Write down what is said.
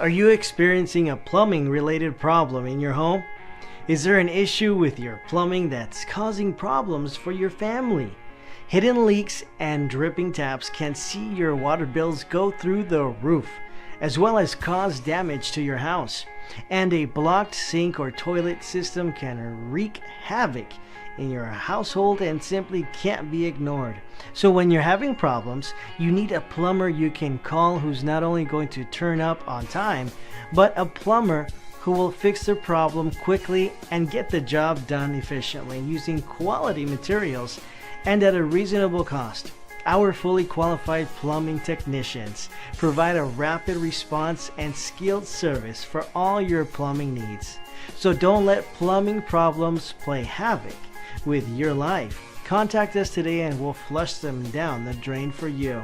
Are you experiencing a plumbing related problem in your home? Is there an issue with your plumbing that's causing problems for your family? Hidden leaks and dripping taps can see your water bills go through the roof, as well as cause damage to your house. And a blocked sink or toilet system can wreak havoc in your household and simply can't be ignored. So when you're having problems, you need a plumber you can call who's not only going to turn up on time, but a plumber who will fix the problem quickly and get the job done efficiently using quality materials and at a reasonable cost. Our fully qualified plumbing technicians provide a rapid response and skilled service for all your plumbing needs. So don't let plumbing problems play havoc with your life. Contact us today and we'll flush them down the drain for you.